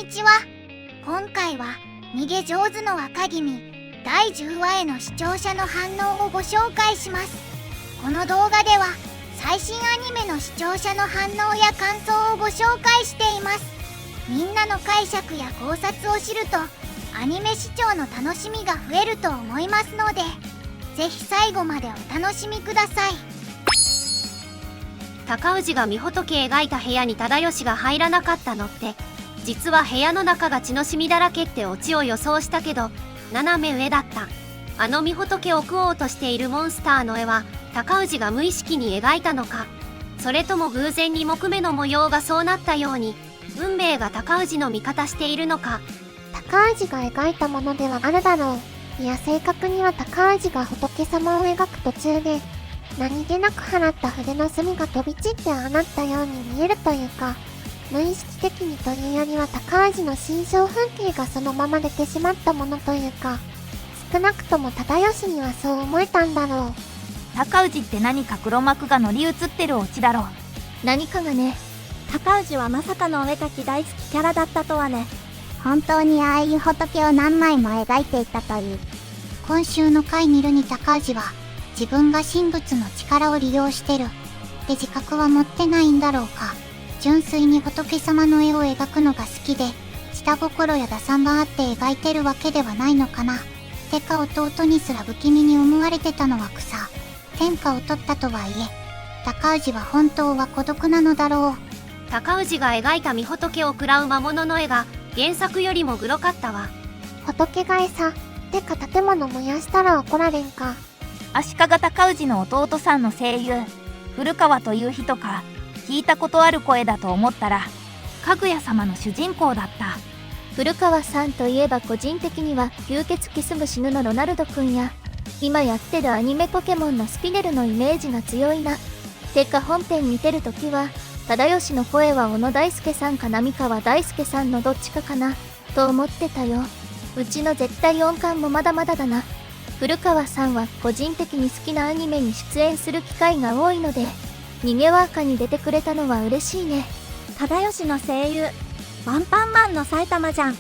にちは。今回は逃げ上手の赤君第10話への視聴者の反応をご紹介します。この動画では最新アニメの視聴者の反応や感想をご紹介しています。みんなの解釈や考察を知るとアニメ視聴の楽しみが増えると思いますので、ぜひ最後までお楽しみください。高氏が御仏描いた部屋に忠義が入らなかったのって、実は部屋の中が血の染みだらけってオチを予想したけど斜め上だった。あの御仏を食おうとしているモンスターの絵は高氏が無意識に描いたのか、それとも偶然に木目の模様がそうなったように運命が高氏の味方しているのか。高氏が描いたものではあるだろう。いや、正確には高氏が仏様を描く途中で何気なく払った筆の墨が飛び散ってああなったように見えるというか、無意識的にというよりは高氏の心象風景がそのまま出てしまったものというか、少なくとも忠義にはそう思えたんだろう。高氏って何か黒幕が乗り移ってるオチだろう。何かがね。高氏はまさかのお絵描き大好きキャラだったとはね。本当にああいう仏を何枚も描いていたという。今週の回見るに高氏は自分が神仏の力を利用してるって自覚は持ってないんだろうか。純粋に仏様の絵を描くのが好きで下心や打算があって描いてるわけではないのかな。てか弟にすら不気味に思われてたのは草。天下を取ったとはいえ高氏は本当は孤独なのだろう。高氏が描いた御仏を食らう魔物の絵が原作よりもグロかったわ。仏が餌てか建物燃やしたら怒られんか。足利尊氏の弟さんの声優古川という人か聞いたことある声だと思ったらかぐや様の主人公だった。古川さんといえば個人的には吸血鬼すぐ死ぬのロナルドくんや今やってるアニメポケモンのスピネルのイメージが強いな。てか本編見てるときは忠義の声は小野大輔さんか浪川大輔さんのどっちかかなと思ってたよ。うちの絶対音感もまだまだだな。古川さんは個人的に好きなアニメに出演する機会が多いので逃げワーカに出てくれたのは嬉しいね。忠義の声優ワンパンマンの埼玉じゃん。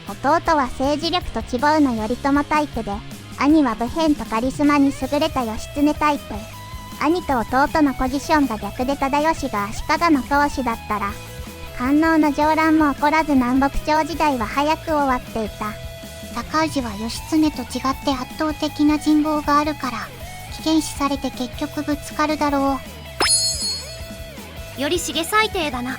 弟は政治力と希望の頼朝タイプで、兄は武変とカリスマに優れた義経タイプ。兄と弟のポジションが逆で忠義が足利の当主だったら官能の上乱も起こらず南北朝時代は早く終わっていた。高氏は義経と違って圧倒的な人望があるから危険視されて結局ぶつかるだろより重最低だな。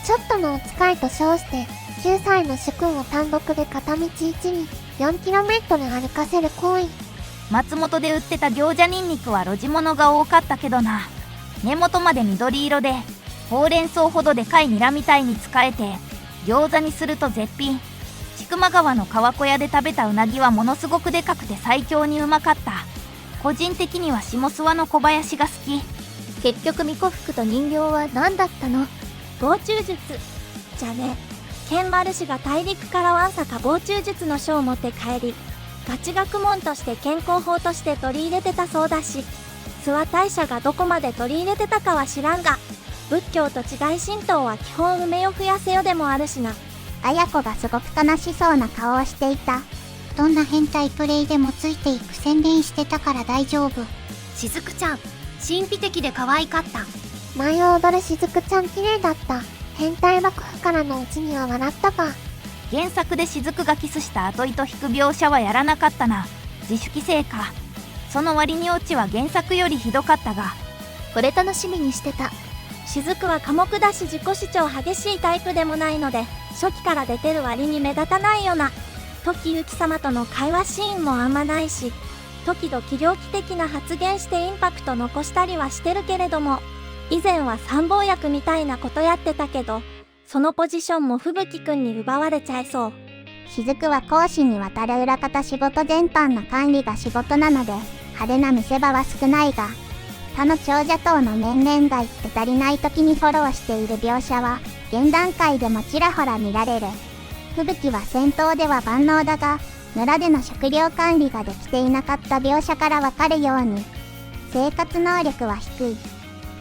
ちょっとのお使いと称して9歳の主君を単独で片道1に 4km 歩かせる行為。松本で売ってた餃子ニンニクは路地物が多かったけどな。根元まで緑色でほうれん草ほどでかいニラみたいに使えて餃子にすると絶品。千曲川の川小屋で食べたうなぎはものすごくでかくて最強にうまかった。個人的には下諏訪の小林が好き。結局巫女服と人形は何だったの？防虫術じゃね。ケンバル氏が大陸からわんさか防虫術の書を持って帰りガチ学問として健康法として取り入れてたそうだし、諏訪大社がどこまで取り入れてたかは知らんが、仏教と違い神道は基本埋めよ増やせよでもあるしな。綾子がすごく悲しそうな顔をしていた。どんな変態プレイでもついていく宣伝してたから大丈夫。しずくちゃん神秘的で可愛かった。舞を踊るしずくちゃん綺麗だった。変態幕府からのうちには笑ったか。原作で雫がキスした後糸引く描写はやらなかったな。自主規制か。その割にオチは原作よりひどかったが、これ楽しみにしてた。雫は寡黙だし自己主張激しいタイプでもないので初期から出てる割に目立たないよな。時行様との会話シーンもあんまないし、時々猟奇的な発言してインパクト残したりはしてるけれども、以前は参謀役みたいなことやってたけど、そのポジションも吹雪くんに奪われちゃいそう。雫は公私にわたる裏方仕事全般の管理が仕事なので派手な見せ場は少ないが、他の長者等の面々が言って足りない時にフォローしている描写は現段階でもちらほら見られる。吹雪は戦闘では万能だが、村での食料管理ができていなかった描写からわかるように生活能力は低い。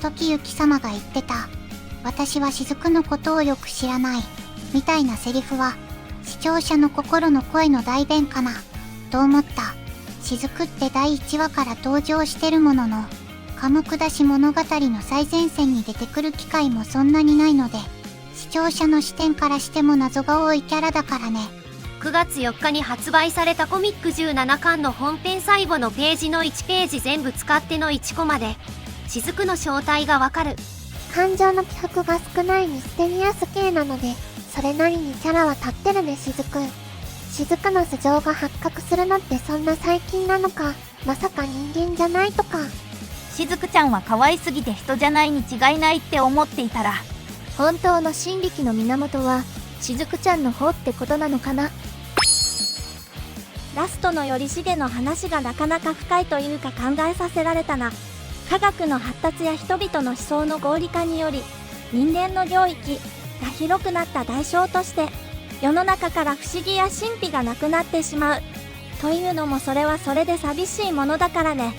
時行様が言ってた。私は雫のことをよく知らない。みたいなセリフは、視聴者の心の声の代弁かな、と思った。雫って第1話から登場してるものの、鴨下し物語の最前線に出てくる機会もそんなにないので、視聴者の視点からしても謎が多いキャラだからね。9月4日に発売されたコミック17巻の本編最後のページの1ページ全部使っての1コマで、雫の正体がわかる。感情の起伏が少ないミステリアス系なので、それなりにキャラは立ってるね、雫。雫の素性が発覚するのってそんな最近なのか、まさか人間じゃないとか。雫ちゃんは可愛すぎて人じゃないに違いないって思っていたら、本当の真力の源は雫ちゃんの方ってことなのかな。ラストの頼重の話がなかなか深いというか考えさせられたな。科学の発達や人々の思想の合理化により、人間の領域が広くなった代償として、世の中から不思議や神秘がなくなってしまう。というのもそれはそれで寂しいものだからね。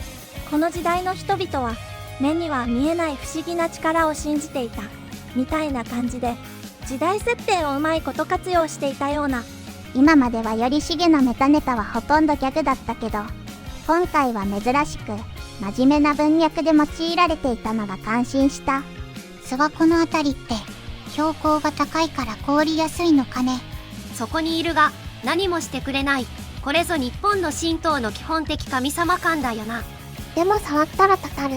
この時代の人々は、目には見えない不思議な力を信じていた。みたいな感じで、時代設定をうまいこと活用していたような。今までは頼重のメタネタはほとんどギャグだったけど、今回は珍しく真面目な文脈で用いられていたのが感心した。諏訪湖のあたりって標高が高いから凍りやすいのかね。そこにいるが何もしてくれない。これぞ日本の神道の基本的神様感だよな。でも触ったらたたる。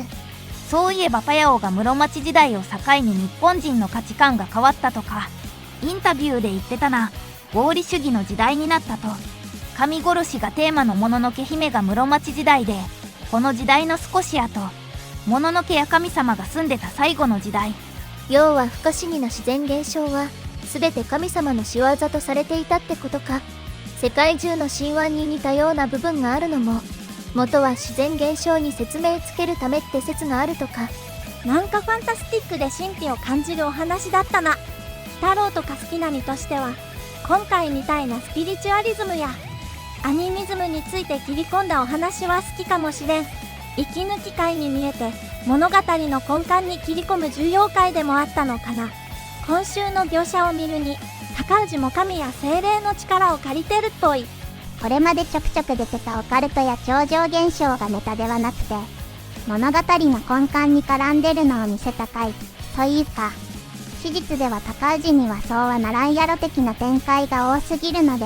そういえばパヤオが室町時代を境に日本人の価値観が変わったとか、インタビューで言ってたな。合理主義の時代になったと。神殺しがテーマのもののけ姫が室町時代で、この時代の少し後、もののけや神様が住んでた最後の時代。要は不可思議な自然現象は全て神様の仕業とされていたってことか。世界中の神話に似たような部分があるのも、元は自然現象に説明つけるためって説があるとか。なんかファンタスティックで神秘を感じるお話だったな。太郎とか好きな身としては、今回みたいなスピリチュアリズムやアニミズムについて切り込んだお話は好きかもしれん。息抜き回に見えて物語の根幹に切り込む重要回でもあったのかな。今週の描写を見るに、高氏も神や精霊の力を借りてるっぽい。これまでちょくちょく出てたオカルトや超常現象がネタではなくて、物語の根幹に絡んでるのを見せた回というか、史実では高氏にはそうはならんやろ的な展開が多すぎるので、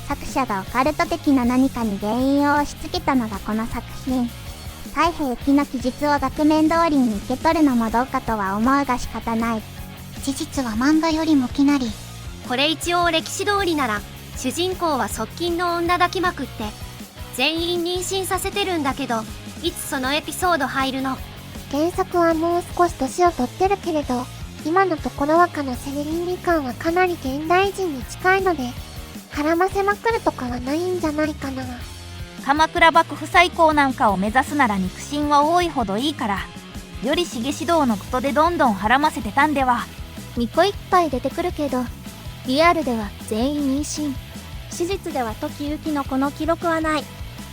作者がオカルト的な何かに原因を押し付けたのがこの作品。太平記の記述を額面通りに受け取るのもどうかとは思うが仕方ない。事実は漫画よりもきなり。これ一応歴史通りなら、主人公は側近の女抱きまくって全員妊娠させてるんだけど、いつそのエピソード入るの？原作はもう少し年を取ってるけれど、今のところはかのセレ倫理観はかなり現代人に近いので、絡ませまくるとかはないんじゃないかな。鎌倉幕府最高なんかを目指すなら肉親は多いほどいいから、頼重指導のことでどんどん絡ませてたんでは。巫女いっぱい出てくるけど、リアルでは全員妊娠。史実では時行のこの記録はない。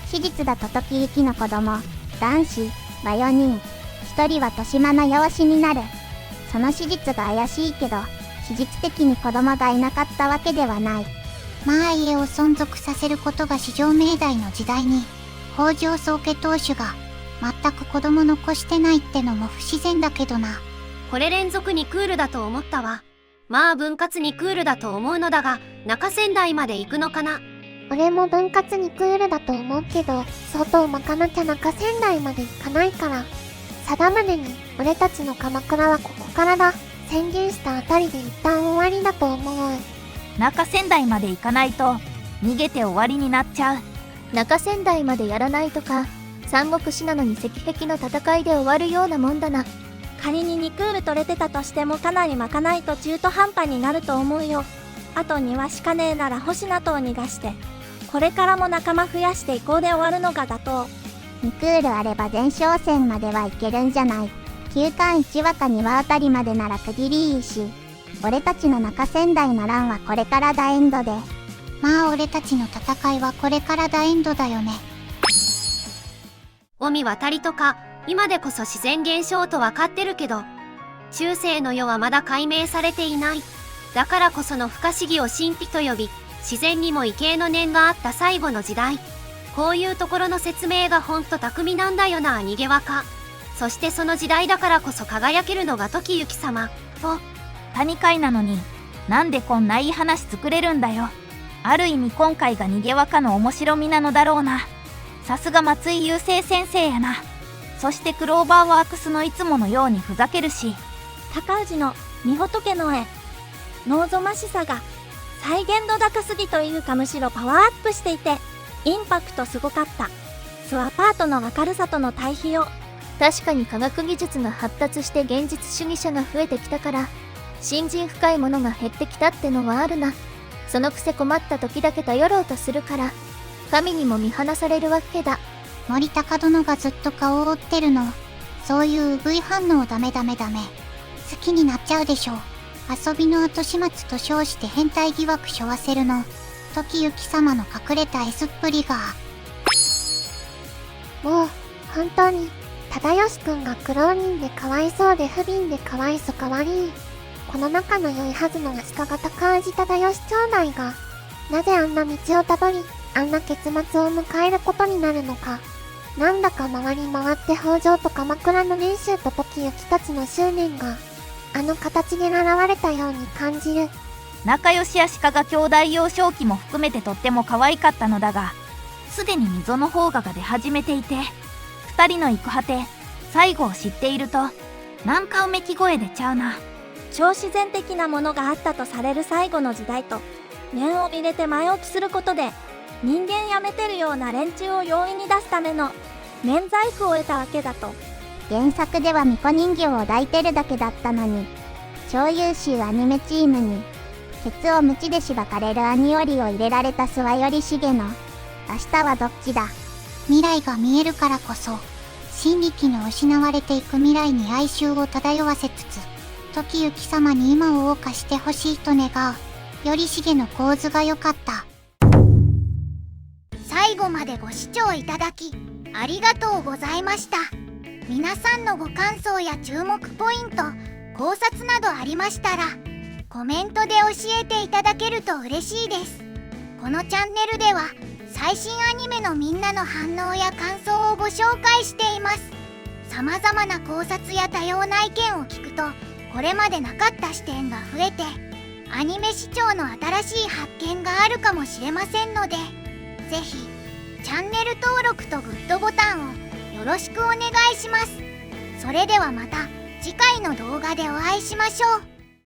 史実だと時行の子供、男子は4人、1人は年間の養子になる。その史実が怪しいけど、史実的に子供がいなかったわけではない。まあ家を存続させることが至上命題の時代に、北条宗家当主が全く子供残してないってのも不自然だけどな。これ連続にクールだと思ったわ。まあ分割にクールだと思うのだが、中仙台まで行くのかな。俺も分割にクールだと思うけど、相当巻かなきゃ中仙台まで行かないから。定宗に、俺たちの鎌倉はここからだ、宣言したあたりで一旦終わりだと思う。中仙台まで行かないと、逃げて終わりになっちゃう。中仙台までやらないとか、三国志なのに石壁の戦いで終わるようなもんだな。仮に2クール取れてたとしてもかなり巻かないと中途半端になると思うよ。あと2話しかねえなら星名とを逃がして、これからも仲間増やしていこうで終わるのが妥当。2クールあれば前哨戦まではいけるんじゃない。9巻1話か2話あたりまでなら区切りいいし、俺たちの中仙台の乱はこれからダエンドで。まあ俺たちの戦いはこれからダエンドだよね。御渡りとか、今でこそ自然現象とわかってるけど、中世の世はまだ解明されていない。だからこその不可思議を神秘と呼び、自然にも畏敬の念があった最後の時代。こういうところの説明がほんと巧みなんだよな、逃げ若。そしてその時代だからこそ輝けるのが時行様と。谷会なのになんでこんないい話作れるんだよ。ある意味今回が逃げ若の面白みなのだろうな。さすが松井優生先生やな。そしてクローバーワークスのいつものようにふざけるし、高氏の御仏の絵、望ましさが再現度高すぎというか、むしろパワーアップしていてインパクトすごかった。スワパートの明るさとの対比を。確かに科学技術が発達して現実主義者が増えてきたから信心深いものが減ってきたってのはあるな。そのくせ困った時だけ頼ろうとするから神にも見放されるわけだ。森高殿がずっと顔を覆ってるの。そういう V 反応ダメ。好きになっちゃうでしょ。遊びの後始末と称して変態疑惑背負わせるの。時行様の隠れた S っぷりが。もう、本当に、忠義くんが苦労人でかわいそうで不憫でかわいそかわりい。この仲の良いはずの足利高氏忠義兄弟が、なぜあんな道をたどり、あんな結末を迎えることになるのか。なんだか回り回って北条と鎌倉の練習と時行たちの執念が、あの形で現れたように感じる。仲良し足利兄弟幼少期も含めてとっても可愛かったのだが、すでに溝の方が出始めていて、二人の行く果て、最後を知っていると、なんかうめき声出ちゃうな。超自然的なものがあったとされる最後の時代と念を入れて前置きすることで、人間やめてるような連中を容易に出すための免罪符を得たわけだと。原作では巫女人形を抱いてるだけだったのに、超優秀アニメチームにケツを鞭でしばかれる兄よりを入れられた諏訪頼重の明日はどっちだ。未来が見えるからこそ、新力の失われていく未来に哀愁を漂わせつつ、時行様に今を謳歌してほしいと願う。頼重の構図が良かった。最後までご視聴いただきありがとうございました。皆さんのご感想や注目ポイント、考察などありましたらコメントで教えていただけると嬉しいです。このチャンネルでは最新アニメのみんなの反応や感想をご紹介しています。様々な考察や多様な意見を聞くとこれまでなかった視点が増えて、アニメ視聴の新しい発見があるかもしれませんので、ぜひチャンネル登録とグッドボタンをよろしくお願いします。それではまた次回の動画でお会いしましょう。